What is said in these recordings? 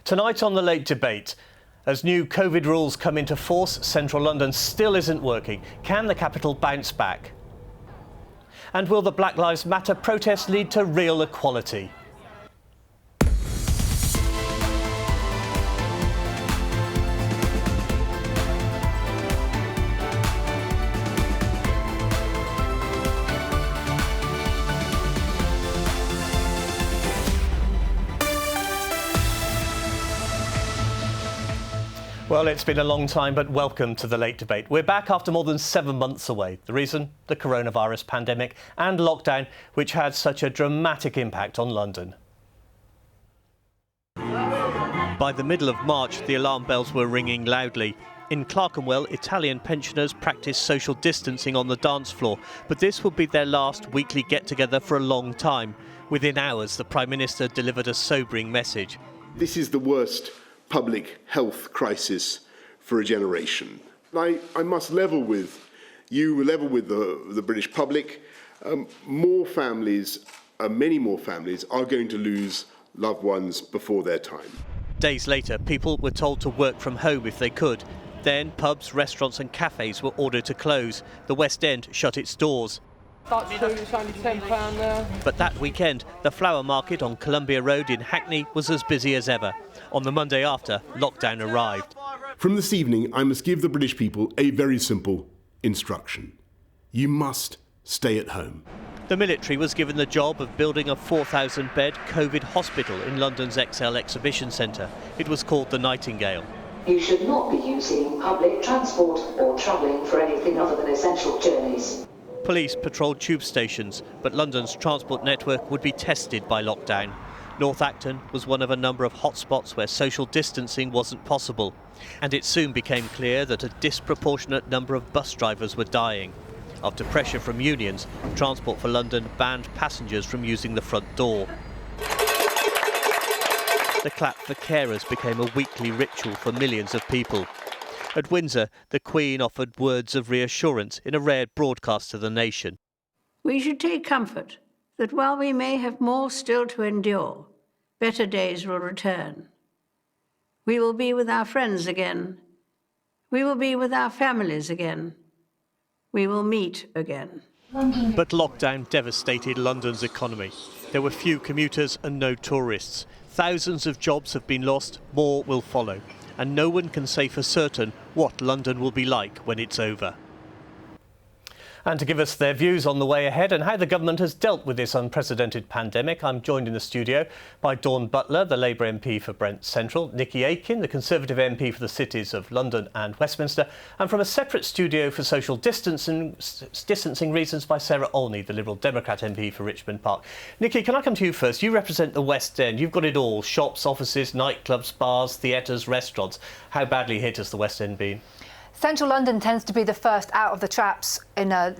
Tonight on The Late Debate, as new COVID rules come into force, central London still isn't working. Can the capital bounce back? And will the Black Lives Matter protest lead to real equality? Well, it's been a long time, but welcome to The Late Debate. We're back after more than 7 months away. The reason? The coronavirus pandemic and lockdown, which had such a dramatic impact on London. By the middle of March, the alarm bells were ringing loudly. In Clerkenwell, Italian pensioners practiced social distancing on the dance floor, but this would be their last weekly get-together for a long time. Within hours, the Prime Minister delivered a sobering message. This is the worst public health crisis for a generation. I must level with you, level with the British public. More families, many more families, are going to lose loved ones before their time. Days later, people were told to work from home if they could. Then pubs, restaurants and cafes were ordered to close. The West End shut its doors. That's true, it's only £10 there. But that weekend, the flower market on Columbia Road in Hackney was as busy as ever. On the Monday after, lockdown arrived. From this evening, I must give the British people a very simple instruction. You must stay at home. The military was given the job of building a 4,000-bed COVID hospital in London's XL Exhibition Centre. It was called the Nightingale. You should not be using public transport or travelling for anything other than essential journeys. Police patrolled tube stations, but London's transport network would be tested by lockdown. North Acton was one of a number of hotspots where social distancing wasn't possible, and it soon became clear that a disproportionate number of bus drivers were dying. After pressure from unions, Transport for London banned passengers from using the front door. The clap for carers became a weekly ritual for millions of people. At Windsor, the Queen offered words of reassurance in a rare broadcast to the nation. We should take comfort that while we may have more still to endure, better days will return. We will be with our friends again. We will be with our families again. We will meet again. But lockdown devastated London's economy. There were few commuters and no tourists. Thousands of jobs have been lost, more will follow. And no one can say for certain what London will be like when it's over. And to give us their views on the way ahead and how the government has dealt with this unprecedented pandemic, I'm joined in the studio by Dawn Butler, the Labour MP for Brent Central, Nikki Aiken, the Conservative MP for the cities of London and Westminster, and from a separate studio for social distancing reasons by Sarah Olney, the Liberal Democrat MP for Richmond Park. Nikki, can I come to you first? You represent the West End. You've got it all: shops, offices, nightclubs, bars, theatres, restaurants. How badly hit has the West End been? Central London tends to be the first out of the traps in a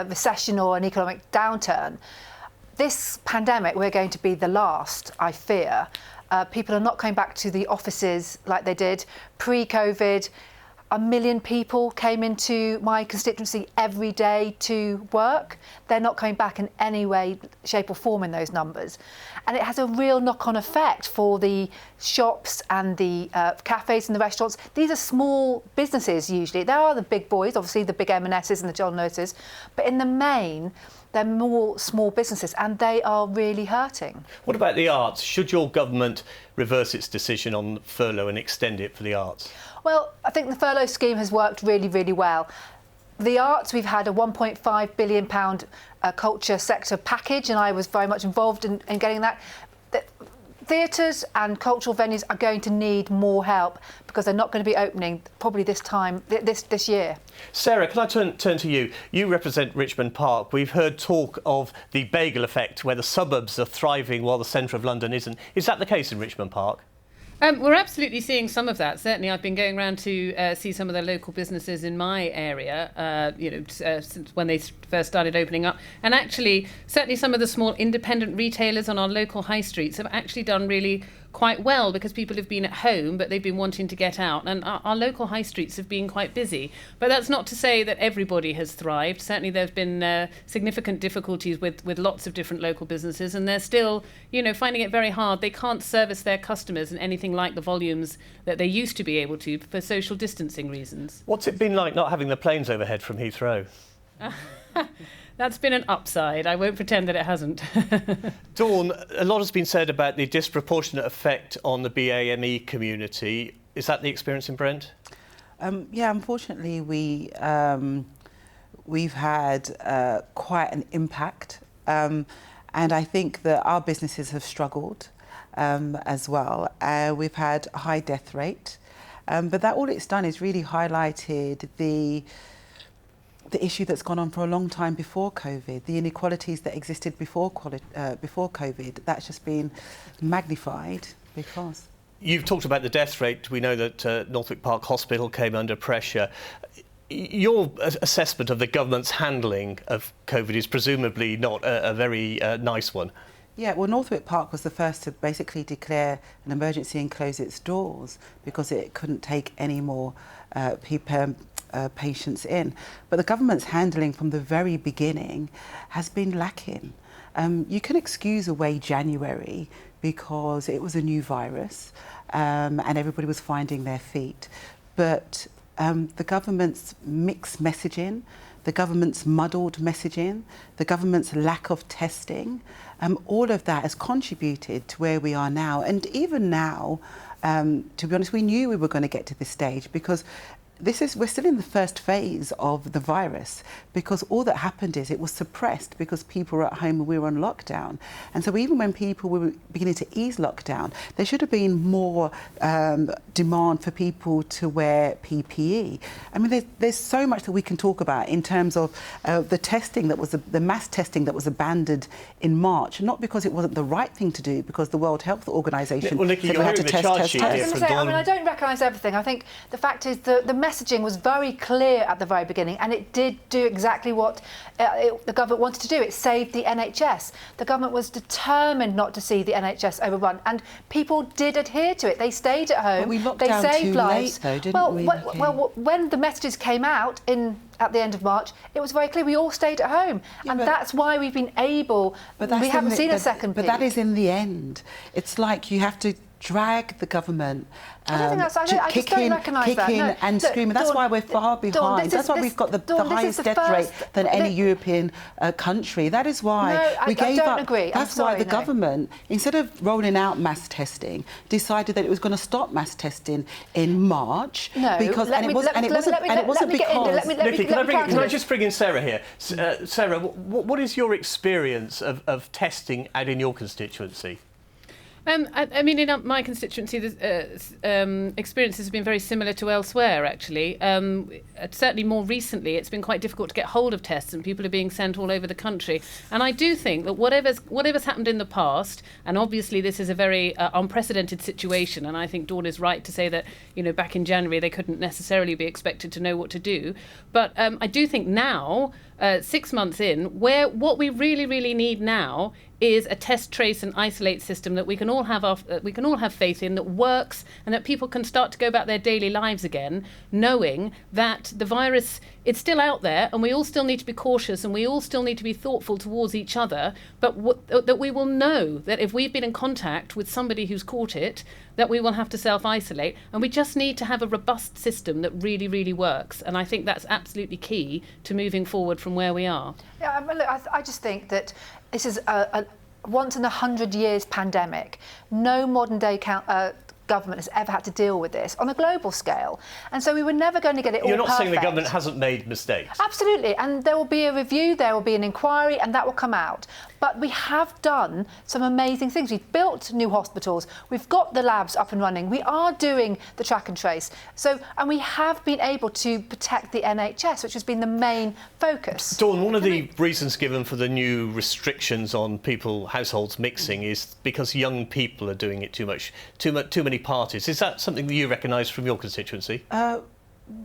recession or an economic downturn. This pandemic, we're going to be the last, I fear. People are not coming back to the offices like they did pre-COVID. 1 million people came into my constituency every day to work. They're not coming back in any way, shape or form in those numbers. And it has a real knock-on effect for the shops and the cafes and the restaurants. These are small businesses usually. There are the big boys, obviously the big M&S's and the John Lewis', but in the main, they're more small businesses and they are really hurting. What about the arts? Should your government reverse its decision on furlough and extend it for the arts? Well, I think the furlough scheme has worked really, really well. The arts, we've had a £1.5 billion culture sector package, and I was very much involved in getting that. Theatres and cultural venues are going to need more help because they're not going to be opening probably this time, this year. Sarah, can I turn to you? You represent Richmond Park. We've heard talk of the bagel effect, where the suburbs are thriving while the centre of London isn't. Is that the case in Richmond Park? We're absolutely seeing some of that. Certainly, I've been going around to see some of the local businesses in my area, since when they first started opening up. And actually, certainly some of the small independent retailers on our local high streets have actually done really quite well because people have been at home, but they've been wanting to get out. And our local high streets have been quite busy. But that's not to say that everybody has thrived. Certainly there have been significant difficulties with lots of different local businesses, and they're still, finding it very hard. They can't service their customers in anything like the volumes that they used to be able to for social distancing reasons. What's it been like not having the planes overhead from Heathrow? That's been an upside. I won't pretend that it hasn't. Dawn, a lot has been said about the disproportionate effect on the BAME community. Is that the experience in Brent? Yeah, unfortunately, we've had quite an impact, and I think that our businesses have struggled as well. We've had a high death rate, but that all it's done is really highlighted the issue that's gone on for a long time before COVID, the inequalities that existed before COVID. That's just been magnified because... You've talked about the death rate. We know that Northwick Park Hospital came under pressure. Your assessment of the government's handling of COVID is presumably not a very nice one. Yeah, well, Northwick Park was the first to basically declare an emergency and close its doors because it couldn't take any more patients in. But the government's handling from the very beginning has been lacking. You can excuse away January because it was a new virus and everybody was finding their feet. But the government's mixed messaging, the government's muddled messaging, the government's lack of testing, all of that has contributed to where we are now. And even now, to be honest, we knew we were going to get to this stage because we're still in the first phase of the virus because all that happened is it was suppressed because people were at home and we were on lockdown. And so even when people were beginning to ease lockdown, there should have been more demand for people to wear PPE. I mean, there's so much that we can talk about in terms of the testing that was the mass testing that was abandoned in March, not because it wasn't the right thing to do, because the World Health Organization well, Nikki, said we had to test. I don't recognise everything. I think the fact is the messaging was very clear at the very beginning, and it did do exactly what the government wanted to do. It saved the NHS. The government was determined not to see the NHS overrun, and people did adhere to it. They stayed at home. But we locked they down saved too lives. late, though, didn't we? Well, when the messages came out at the end of March, it was very clear we all stayed at home, and that's why we've been able. We haven't seen a second peak. But that is in the end. It's like you have to drag the government I just don't recognise that. No, and screaming. That's why we're far behind. That's why we've got the highest death rate than any European country. That is why we gave up. Agree. That's why the government, instead of rolling out mass testing, decided that it was going to stop mass testing in March. Nikki, can I just bring in Sarah here? Sarah, what is your experience of testing out in your constituency? I mean, in my constituency, the experiences have been very similar to elsewhere, actually. Certainly more recently, it's been quite difficult to get hold of tests and people are being sent all over the country. And I do think that whatever's happened in the past, and obviously this is a very unprecedented situation, and I think Dawn is right to say that, back in January, they couldn't necessarily be expected to know what to do. But I do think now, 6 months in, what we really, really need now is a test, trace and isolate system that we can all have faith in, that works, and that people can start to go about their daily lives again, knowing that the virus, it's still out there, and we all still need to be cautious, and we all still need to be thoughtful towards each other, but that we will know that if we've been in contact with somebody who's caught it, that we will have to self-isolate, and we just need to have a robust system that really, really works. And I think that's absolutely key to moving forward from where we are. Yeah, look, I just think that this is a once in 100 years pandemic. No modern day government has ever had to deal with this on a global scale, and so we were never going to get it all perfect. You're not saying the government hasn't made mistakes? Absolutely, and there will be a review, there will be an inquiry, and that will come out. But we have done some amazing things. We've built new hospitals, we've got the labs up and running, we are doing the track and trace. And we have been able to protect the NHS, which has been the main focus. Dawn, one of the reasons given for the new restrictions on households mixing is because young people are doing it too much, too many parties. Is that something that you recognise from your constituency?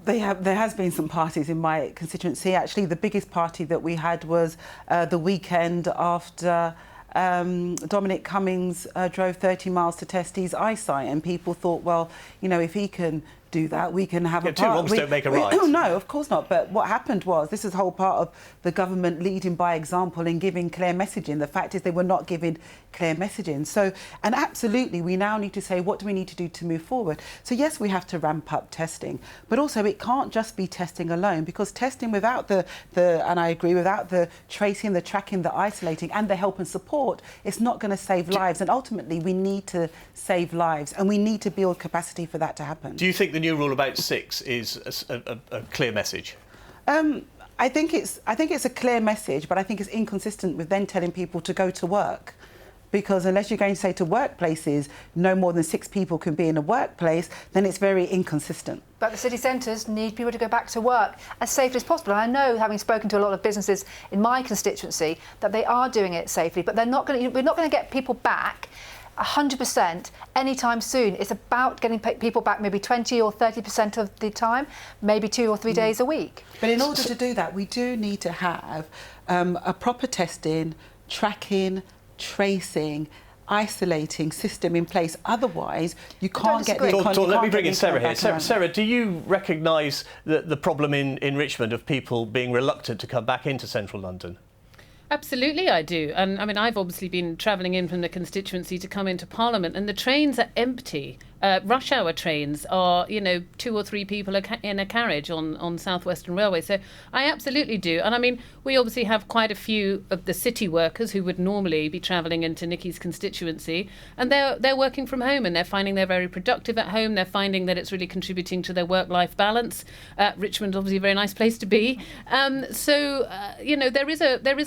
There has been some parties in my constituency. Actually, the biggest party that we had was the weekend after Dominic Cummings drove 30 miles to test his eyesight, and people thought, well, you know, if he can do that, we can have a two wrongs don't make a right. No, of course not. But what happened was, this is the whole part of the government leading by example and giving clear messaging. The fact is they were not giving clear messaging. So, and absolutely, we now need to say, what do we need to do to move forward? So yes, we have to ramp up testing, but also it can't just be testing alone, because testing without and I agree, without the tracing, the tracking, the isolating and the help and support, it's not going to save lives. And ultimately, we need to save lives, and we need to build capacity for that to happen. Do you think the new rule about 6 is a clear message? I think it's a clear message, but I think it's inconsistent with then telling people to go to work. Because unless you're going to say to workplaces no more than 6 people can be in a workplace, then it's very inconsistent. But the city centres need people to go back to work as safely as possible. And I know, having spoken to a lot of businesses in my constituency, that they are doing it safely, but we're not going to get people back 100% anytime soon. It's about getting people back maybe 20 or 30% of the time, maybe 2 or 3 days a week. But in order to do that, we do need to have a proper testing, tracking, tracing, isolating system in place. Otherwise, you can't get the economy. Let me bring in Sarah here. Sarah, do you recognise the problem in Richmond of people being reluctant to come back into central London? Absolutely, I do. And I mean, I've obviously been travelling in from the constituency to come into Parliament, and the trains are empty. Rush hour trains are, 2 or 3 people in a carriage on South Western Railway. So I absolutely do. And I mean, we obviously have quite a few of the city workers who would normally be travelling into Nikki's constituency, and they're working from home, and they're finding they're very productive at home. They're finding that it's really contributing to their work-life balance. Richmond, obviously, a very nice place to be. There is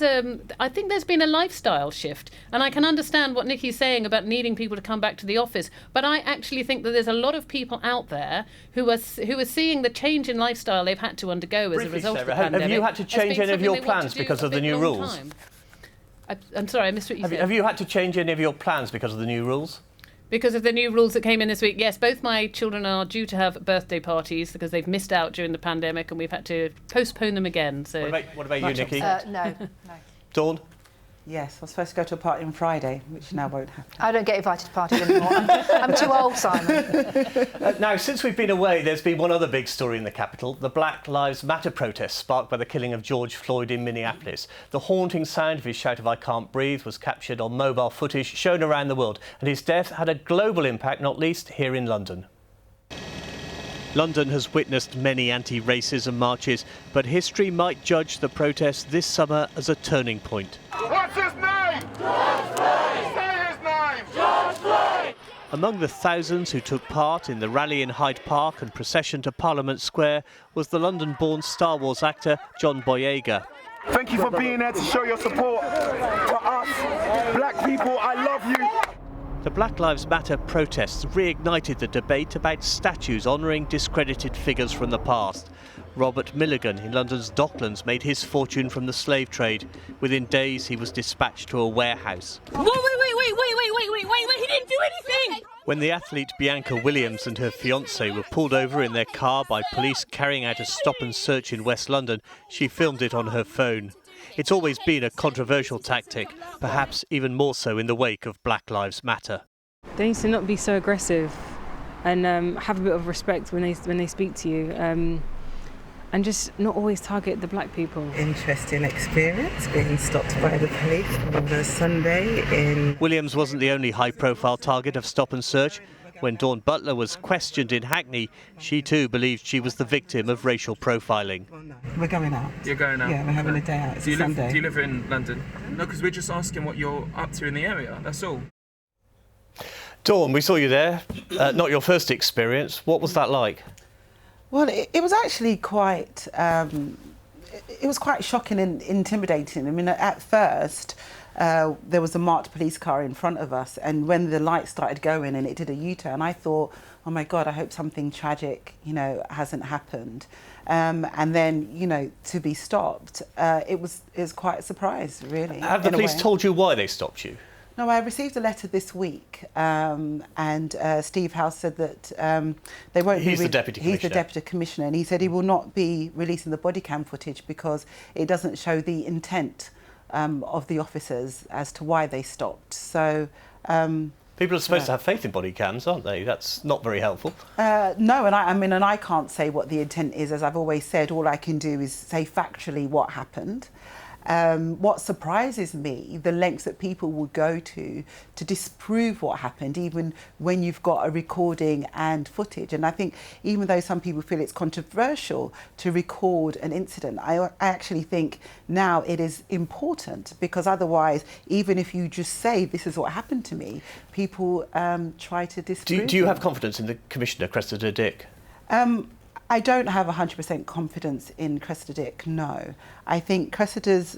a. I think there's been a lifestyle shift, and I can understand what Nikki's saying about needing people to come back to the office. But I actually think that there's a lot of people out there who are seeing the change in lifestyle they've had to undergo as a result of the pandemic. Have you had to change any of your plans because of the new rules? I'm sorry, I missed what you said. Have you had to change any of your plans because of the new rules? Because of the new rules that came in this week, yes. Both my children are due to have birthday parties because they've missed out during the pandemic, and we've had to postpone them again. So what about you, Nikki? No. Dawn? Yes, I was supposed to go to a party on Friday, which now won't happen. I don't get invited to parties anymore. I'm too old, Simon. Now, since we've been away, there's been one other big story in the capital, the Black Lives Matter protests sparked by the killing of George Floyd in Minneapolis. The haunting sound of his shout of "I can't breathe" was captured on mobile footage shown around the world, and his death had a global impact, not least here in London. London has witnessed many anti-racism marches, but history might judge the protests this summer as a turning point. What's his name? George Floyd! Say his name! George Floyd! Among the thousands who took part in the rally in Hyde Park and procession to Parliament Square was the London-born Star Wars actor John Boyega. Thank you for being there to show your support for us, black people. I love you. The Black Lives Matter protests reignited the debate about statues honouring discredited figures from the past. Robert Milligan in London's Docklands made his fortune from the slave trade. Within days, he was dispatched to a warehouse. Wait, he didn't do anything! When the athlete Bianca Williams and her fiancé were pulled over in their car by police carrying out a stop and search in West London, she filmed it on her phone. It's always been a controversial tactic, perhaps even more so in the wake of Black Lives Matter. They need to not be so aggressive and have a bit of respect when they speak to you, and just not always target the black people. Interesting experience being stopped by the police on the Sunday in... Williams wasn't the only high-profile target of stop and search. When Dawn Butler was questioned in Hackney, she too believed she was the victim of racial profiling. We're going out. You're going out? Yeah, we're having a day out. It's Sunday. Do you live in London? No, because we're just asking what you're up to in the area, that's all. Dawn, we saw you there. Not your first experience. What was that like? Well, it was actually quite... it was quite shocking and intimidating. I mean, at first... there was a marked police car in front of us, and when the lights started going and it did a U-turn, I thought, oh my God, I hope something tragic, hasn't happened. And then, to be stopped, it was quite a surprise, really. Have the police told you why they stopped you? No, I received a letter this week, and Steve House said that they won't. He's the deputy commissioner. He's the deputy commissioner, and he said he will not be releasing the body cam footage because it doesn't show the intent of the officers as to why they stopped. So. People are supposed to have faith in body cams, aren't they? That's not very helpful. No, and I can't say what the intent is. As I've always said, all I can do is say factually what happened. What surprises me, the lengths that people will go to disprove what happened, even when you've got a recording and footage. And I think even though some people feel it's controversial to record an incident, I actually think now it is important, because otherwise, even if you just say this is what happened to me, people try to disprove. Do you have confidence in the Commissioner, Cressida Dick? I don't have 100% confidence in Cressida Dick, no. I think Cressida's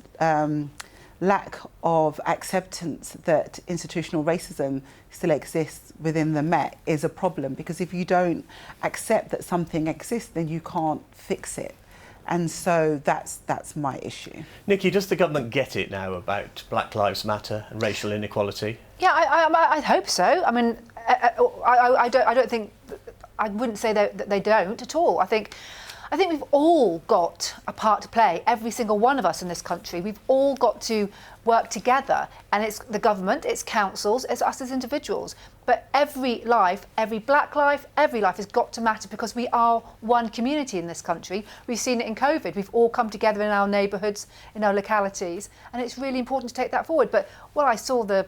lack of acceptance that institutional racism still exists within the Met is a problem, because if you don't accept that something exists, then you can't fix it. And so that's my issue. Nikki, does the government get it now about Black Lives Matter and racial inequality? Yeah, I hope so. I mean, I don't think... I wouldn't say that they don't at all. I think we've all got a part to play, every single one of us in this country. We've all got to work together, and it's the government, it's councils, it's us as individuals. But every life, every black life, every life has got to matter, because we are one community in this country. We've seen it in COVID. We've all come together in our neighbourhoods, in our localities, and it's really important to take that forward. But when I saw the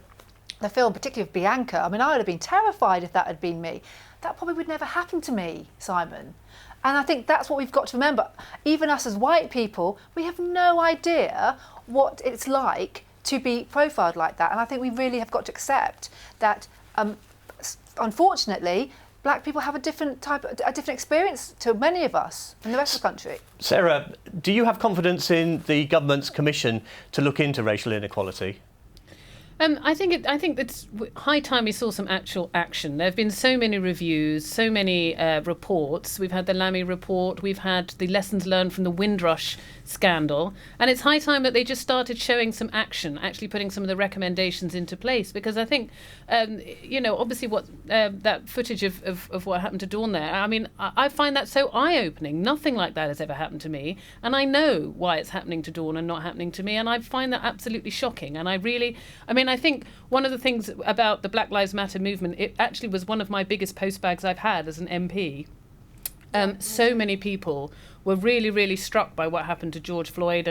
film, particularly of Bianca, I mean, I would have been terrified if that had been me. That probably would never happen to me, Simon. And I think that's what we've got to remember. Even us as white people, we have no idea what it's like to be profiled like that. And I think we really have got to accept that, unfortunately, black people have a different experience to many of us in the rest of the country. Sarah, do you have confidence in the government's commission to look into racial inequality? I think it's high time we saw some actual action. There have been so many reviews, so many reports. We've had the Lamy report, we've had the lessons learned from the Windrush scandal, and it's high time that they just started showing some action, actually putting some of the recommendations into place. Because I think, obviously what that footage of what happened to Dawn there, I mean, I find that so eye-opening. Nothing like that has ever happened to me, and I know why it's happening to Dawn and not happening to me, and I find that absolutely shocking. And I think one of the things about the Black Lives Matter movement, it actually was one of my biggest postbags I've had as an MP. So many people were really, really struck by what happened to George Floyd,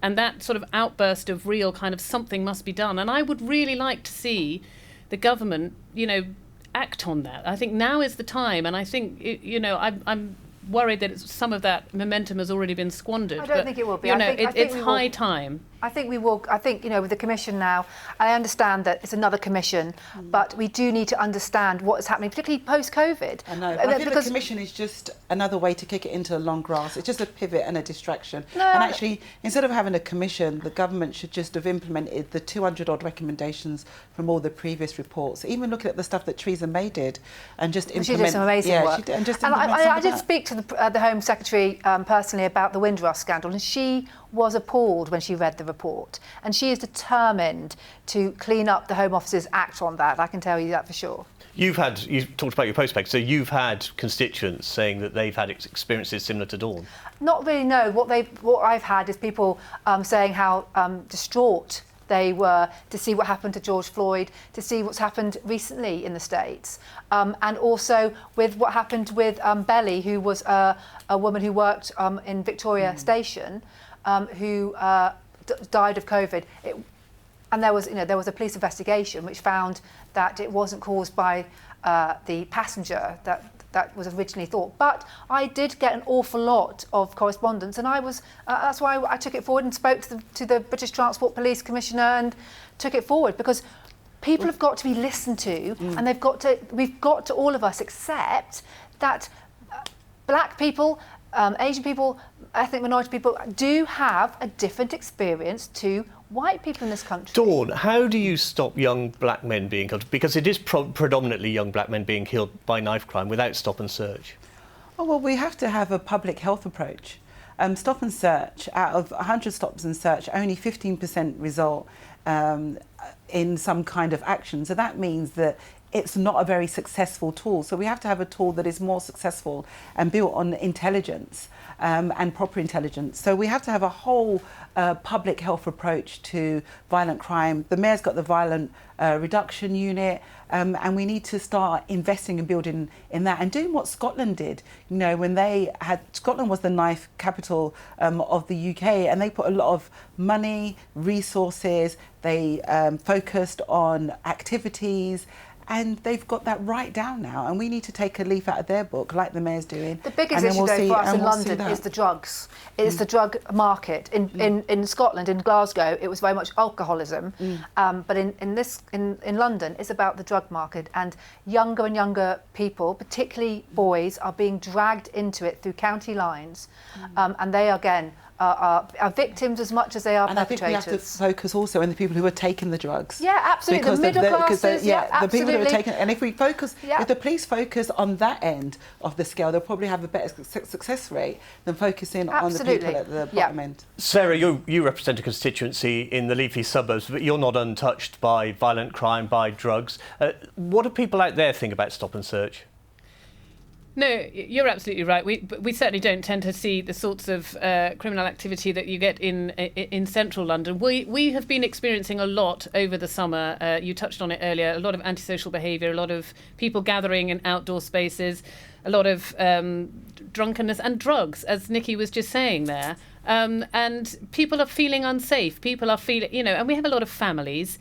and that sort of outburst of real kind of something must be done. And I would really like to see the government, act on that. I think now is the time, and I think, I'm worried that some of that momentum has already been squandered. I don't think it will be. It's high time. I think we will. I think, with the Commission now, I understand that it's another Commission, but we do need to understand what is happening, particularly post-COVID. I know. I think the Commission is just another way to kick it into the long grass. It's just a pivot and a distraction. No, and actually, instead of having a Commission, the government should just have implemented the 200-odd recommendations from all the previous reports. Even looking at the stuff that Theresa May did, and just implement. She did some amazing work. I did speak to the Home Secretary personally about the Windrush scandal, and she was appalled when she read the report, and she is determined to clean up the Home Office's act on that. I can tell you that for sure. You've talked about your postbag, so you've had constituents saying that they've had experiences similar to Dawn. Not really, no. What I've had is people saying how distraught they were to see what happened to George Floyd, to see what's happened recently in the States, and also with what happened with Belly, who was a woman who worked in Victoria Station, who died of COVID. And there was a police investigation which found that it wasn't caused by the passenger that was originally thought. But I did get an awful lot of correspondence, and I was that's why I took it forward and spoke to the British Transport Police Commissioner and took it forward, because people have got to be listened to, and we've got to all of us accept that black people, Asian people, ethnic minority people do have a different experience to white people in this country. Dawn, how do you stop young black men being killed? Because it is predominantly young black men being killed by knife crime without stop and search. Oh, well, we have to have a public health approach. Stop and search, out of 100 stops and search, only 15% result in some kind of action. So that means that it's not a very successful tool. So we have to have a tool that is more successful and built on intelligence and proper intelligence. So we have to have a whole public health approach to violent crime. The Mayor's got the violent reduction unit, and we need to start investing and building in that and doing what Scotland did. You know, when Scotland was the knife capital of the UK, and they put a lot of money, resources, they focused on activities, and they've got that right down now, and we need to take a leaf out of their book, like the Mayor's doing. The biggest issue, though, for us in London is the drugs. It's the drug market. In Scotland, in Glasgow, it was very much alcoholism, but in London, it's about the drug market, and younger people, particularly boys, are being dragged into it through county lines, and they again are victims as much as they are perpetrators. And I think we have to focus also on the people who are taking the drugs. Yeah, absolutely. The middle classes, the people who are absolutely. taking, and if the police focus on that end of the scale, they'll probably have a better success rate than focusing on the people at the bottom end. Sarah, you represent a constituency in the leafy suburbs, but you're not untouched by violent crime, by drugs. What do people out there think about stop and search? No, you're absolutely right. We certainly don't tend to see the sorts of criminal activity that you get in central London. We have been experiencing a lot over the summer. You touched on it earlier. A lot of antisocial behaviour, a lot of people gathering in outdoor spaces, a lot of drunkenness and drugs, as Nikki was just saying there. And people are feeling unsafe. People are feeling, and we have a lot of families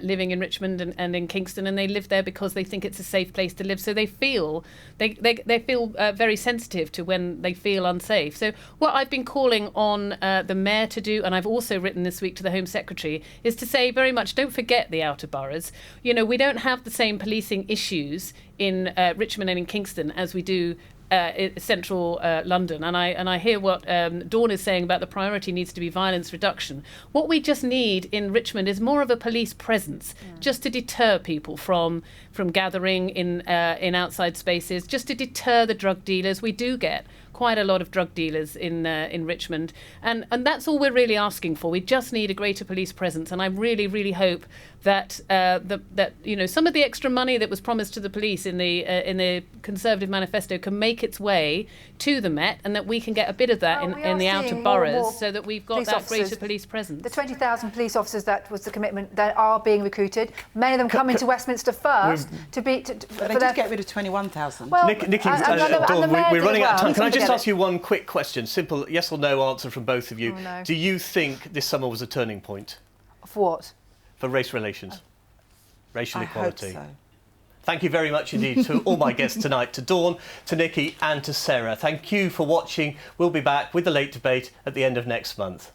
living in Richmond and in Kingston, and they live there because they think it's a safe place to live. So they feel very sensitive to when they feel unsafe. So what I've been calling on the Mayor to do, and I've also written this week to the Home Secretary, is to say very much, don't forget the outer boroughs. We don't have the same policing issues in Richmond and in Kingston as we do central London, and I hear what Dawn is saying about the priority needs to be violence reduction. What we just need in Richmond is more of a police presence, just to deter people from gathering in outside spaces, just to deter the drug dealers. We do get quite a lot of drug dealers in Richmond, and that's all we're really asking for. We just need a greater police presence, and I really hope that some of the extra money that was promised to the police in the Conservative manifesto can make its way to the Met, and that we can get a bit of that in the outer boroughs, so that we've got that greater police presence. The 20,000 police officers, that was the commitment, that are being recruited. Many of them come into Westminster first But they did get rid of 21,000. Well, Nikki, Dawn, we're running out of time. Can I just ask you one quick question? Simple yes or no answer from both of you. Oh, no. Do you think this summer was a turning point? For what? For race relations, racial equality. I hope so. Thank you very much indeed to all my guests tonight, to Dawn, to Nikki and to Sarah. Thank you for watching. We'll be back with the Late Debate at the end of next month.